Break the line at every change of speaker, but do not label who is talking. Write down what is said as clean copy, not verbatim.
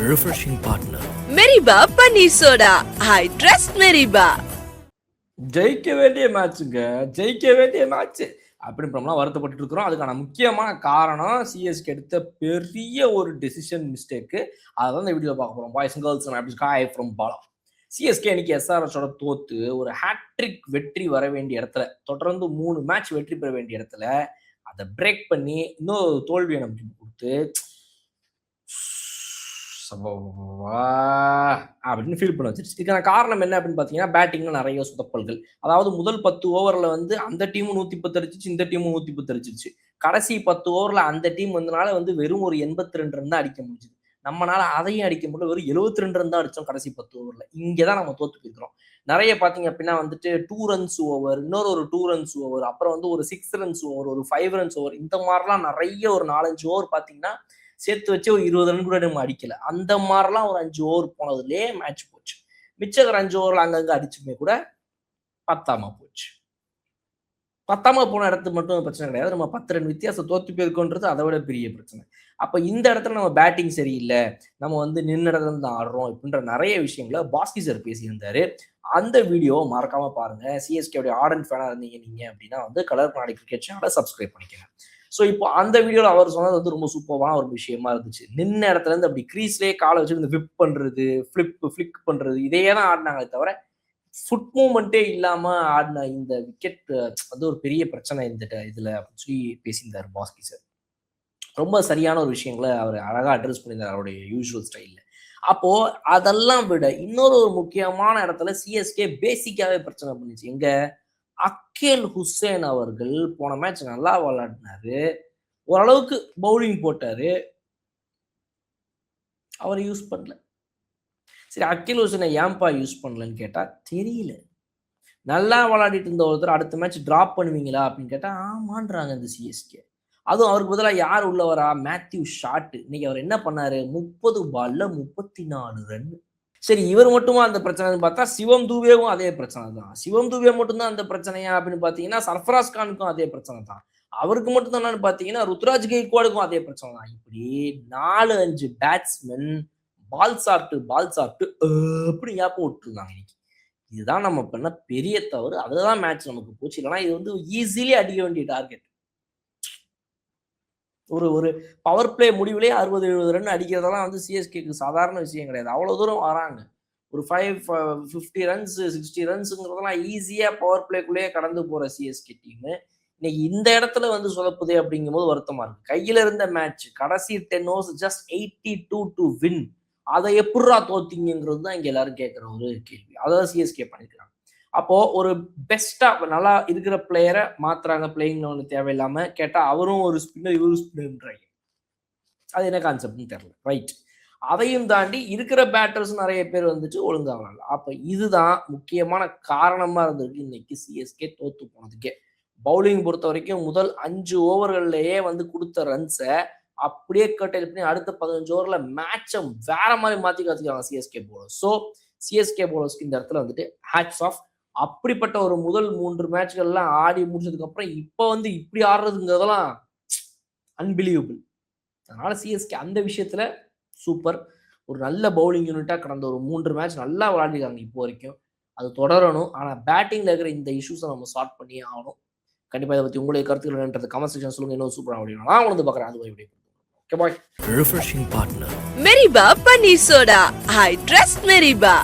refreshing partner.
Meriba Paneer Soda. I trust Meriba.
ஜெயிக்க வேண்டிய மேட்சுங்க, ஜெயிக்க வேண்டிய மேட்ச் அப்படின்றோம்னா வருத்தப்பட்டு இருக்கிறோம். அதுக்கான முக்கியமான காரணம் சிஎஸ்கே எடுத்த பெரிய ஒரு டெசிஷன் மிஸ்டேக்கு. அதை தான் இந்த வீடியோ பார்க்க போகிறோம். பாய்ஸ் அண்ட் கேர்ள்ஸ் அப்படி காய் ஃப்ரம் பாலா. சிஎஸ்கே இன்னைக்கு எஸ்ஆர்எஸோட தோத்து ஒரு ஹேட்ரிக் வெற்றி வர வேண்டிய இடத்துல, தொடர்ந்து 3 மேட்ச் வெற்றி பெற வேண்டிய இடத்துல அதை பிரேக் பண்ணி இன்னொரு தோல்வியை நமக்கு கொடுத்து அப்படின்னு ஃபீல் பண்ண வச்சிருச்சு. இதுக்கான காரணம் என்ன அப்படின்னு பார்த்தீங்கன்னா, பேட்டிங்ல நிறைய சொதப்பல்கள். அதாவது முதல் 10 ஓவரில் வந்து அந்த டீமும் 110 அடிச்சிச்சு, இந்த டீமும் 110 அடிச்சிருச்சு. கடைசி 10 ஓவரில் அந்த டீம் வந்தனால வந்து வெறும் ஒரு 82 ரன் தான் அடிக்க முடிஞ்சுது. நம்மளால அதையும் அடிக்க முடியல, வெறும் 72 ரன் தான் அடிச்சோம் கடைசி 10 ஓவரில். இங்கே தான் நம்ம தோத்து போயிருக்கிறோம். நிறைய பார்த்தீங்க அப்படின்னா வந்துட்டு 2 ரன்ஸ் ஓவர், இன்னொரு ஒரு 2 ரன்ஸ் ஓவர், அப்புறம் வந்து ஒரு 6 ரன்ஸ் ஓவர், ஒரு 5 ரன்ஸ் ஓவர், இந்த மாதிரிலாம் நிறைய ஒரு 4-5 ஓவர் பார்த்தீங்கன்னா சேர்த்து வச்சு ஒரு 20 ரன் கூட நம்ம அடிக்கல. அந்த மாதிரிலாம் ஒரு 5 ஓவர் போனதுலேயே மேட்ச் போச்சு. மிச்சம் 5 ஓவரில் அங்கங்கே அடிச்சுமே கூட பத்தாம போச்சு. பத்தாம போன இடத்துக்கு மட்டும் பிரச்சனை கிடையாது, நம்ம 10 ரன் வித்தியாசம் தோத்து போயிருக்கோன்றது அதை விட பெரிய பிரச்சனை. அப்போ இந்த இடத்துல நம்ம பேட்டிங் சரியில்லை, நம்ம வந்து நின்ன இடத்துல தான் ஆடுறோம் அப்படின்ற நிறைய விஷயங்களை பாஸ்கி சார் பேசியிருந்தாரு. அந்த வீடியோவை மறக்காம பாருங்க. சிஎஸ்கேடைய ஆர்டன் ஃபேனா இருந்தீங்க நீங்க அப்படின்னா வந்து கலர் கண்ணாடி கிரிக்கெட் சேனலை சப்ஸ்கிரைப் பண்ணிக்கங்க. ஸோ இப்போ அந்த வீடியோவில் அவர் சொன்னது வந்து ரொம்ப சூப்பரான ஒரு விஷயமா இருந்துச்சு. நின்ன இடத்துல இருந்து அப்படி கிரீஸ்லேயே காலை வச்சு இந்த விப் பண்றது, ஃபிளிக் பண்றது, இதையே தான் ஆடினாங்களே தவிர ஃபுட் மூவ்மெண்ட்டே இல்லாம ஆடின இந்த விக்கெட் வந்து ஒரு பெரிய பிரச்சனை இந்த இதுல அப்படின்னு சொல்லி பேசியிருந்தார் பாஸ்கி சார். ரொம்ப சரியான ஒரு விஷயங்களை அவர் அழகா அட்ரஸ் பண்ணியிருந்தார் அவருடைய யூஸ்வல் ஸ்டைல்ல. அப்போ அதெல்லாம் விட இன்னொரு ஒரு முக்கியமான இடத்துல சிஎஸ்கே பேசிக்காவே பிரச்சனை பண்ணிச்சு. எங்க அக்கேல் ஹுசேன் அவர்கள் போன மேட்ச் நல்லா விளையாடினாரு, ஓரளவுக்கு பவுலிங் போட்டாரு, அவர் யூஸ் பண்ணல. சரி, அக்கேல் ஹுசேனை ஏன்பா யூஸ் பண்ணலன்னு கேட்டா தெரியல. நல்லா விளையாடிட்டு இருந்த ஒருத்தர் அடுத்த மேட்ச் டிராப் பண்ணுவீங்களா அப்படின்னு கேட்டா ஆமான்றாங்க இந்த சிஎஸ்கே. அதுவும் அவருக்கு பதிலாக யார் உள்ள வரா? Matthew Short. இன்னைக்கு அவர் என்ன பண்ணாரு? 30 பால்ல 34 ரன். சரி, இவர் மட்டுமா அந்த பிரச்சனைன்னு பார்த்தா சிவம் தூபேவும் அதே பிரச்சனை தான். சிவம் தூபே மட்டும்தான் அந்த பிரச்சனையா அப்படின்னு பார்த்தீங்கன்னா சர்ஃபராஸ் கானுக்கும் அதே பிரச்சனை தான். அவருக்கு மட்டும்தான் பார்த்தீங்கன்னா ருத்ராஜ் கெய்க்வாடுக்கும் அதே பிரச்சனை தான். இப்படி 4-5 பேட்ஸ்மென் பால் சாப்பிட்டு அப்படி ஞாபகம் விட்டுருந்தாங்க இன்னைக்கு. இதுதான் நம்ம பண்ண பெரிய தவறு. அதுதான் மேட்ச் நமக்கு போச்சு. இல்லைன்னா இது வந்து ஈஸிலி அடிக்க வேண்டிய டார்கெட். ஒரு பவர் பிளே முடிவுலேயே 60-70 ரன் அடிக்கிறதெல்லாம் வந்து சிஎஸ்கேக்கு சாதாரண விஷயம் கிடையாது. அவ்வளோ தூரம் வராங்க. ஒரு 50 ரன்ஸ் 60 ரன்ஸுங்கிறதெல்லாம் ஈஸியாக பவர் பிளேக்குள்ளேயே கடந்து போகிற சிஎஸ்கே டீமு இன்னைக்கு இந்த இடத்துல வந்து சொதப்புதே அப்படிங்கும்போது வருத்தமாக இருக்கு. கையில் இருந்த மேட்ச் கடைசி 10 ஓவர்ஸ் ஜஸ்ட் 82 டு வின். அதை எப்படா தோத்தீங்கிறது தான் இங்கே எல்லாரும் கேட்குற ஒரு கேள்வி. அதான் சிஎஸ்கே பண்ணிக்கிறாங்க. அப்போ ஒரு பெஸ்டா நல்லா இருக்கிற பிளேயரை மாத்துறாங்க, பிளேயிங் ஒன்று தேவையில்லாம. கேட்டா அவரும் ஒரு ஸ்பின்னர், இவரும் ஸ்பின்னர். அது என்ன கான்செப்ட்னு தெரியல. ரைட், அதையும் தாண்டி இருக்கிற பேட்டர்ஸ் நிறைய பேர் வந்துட்டு ஒழுங்காக. அப்ப இதுதான் முக்கியமான காரணமா இருந்திருக்கு இன்னைக்கு சிஎஸ்கே தோத்து போனதுக்கே. பவுலிங் பொறுத்த வரைக்கும் முதல் 5 ஓவர்கள்லயே வந்து கொடுத்த ரன்ஸை அப்படியே கட்டல் பண்ணி அடுத்த 15 ஓவர்ல மேட்சை வேற மாதிரி மாத்தி காத்துக்கிறாங்க சிஎஸ்கே போலர்ஸ். ஸோ சிஎஸ்கே போலர்ஸ்க்கு இந்த இடத்துல வந்துட்டு ஹேட்ஸ் ஆஃப். அப்படிப்பட்ட ஒரு முதல் 3 மேட்ச்கள்லாம் ஆடி முடிச்சதுக்கு அப்புறம் இப்ப வந்து இப்படி ஆடுறதுங்கிறதெல்லாம் அன்பிலீவபிள். அதனால சிஎஸ்கே அந்த விஷயத்துல சூப்பர். ஒரு நல்ல பவுலிங் யூனிட்டா கடந்த ஒரு 3 மேட்ச் நல்லா விளையாடிருக்காங்க இப்போ வரைக்கும். அது தொடரணும். ஆனா பேட்டிங்ல இருக்கிற இந்த இஷ்யூஸை நம்ம சால்வ் பண்ணியே ஆகணும். கண்டிப்பா இதை பத்தி உங்களுடைய கருத்துக்கள் என்னன்றது கமெண்ட் செக்ஷன் சொல்லுங்க. இன்னும் சூப்பரா அப்படின்னா நான் வந்து பாக்குறேன். அது எப்படி
Refreshing partner.
Meriba Paneer Soda. I trust Meriba.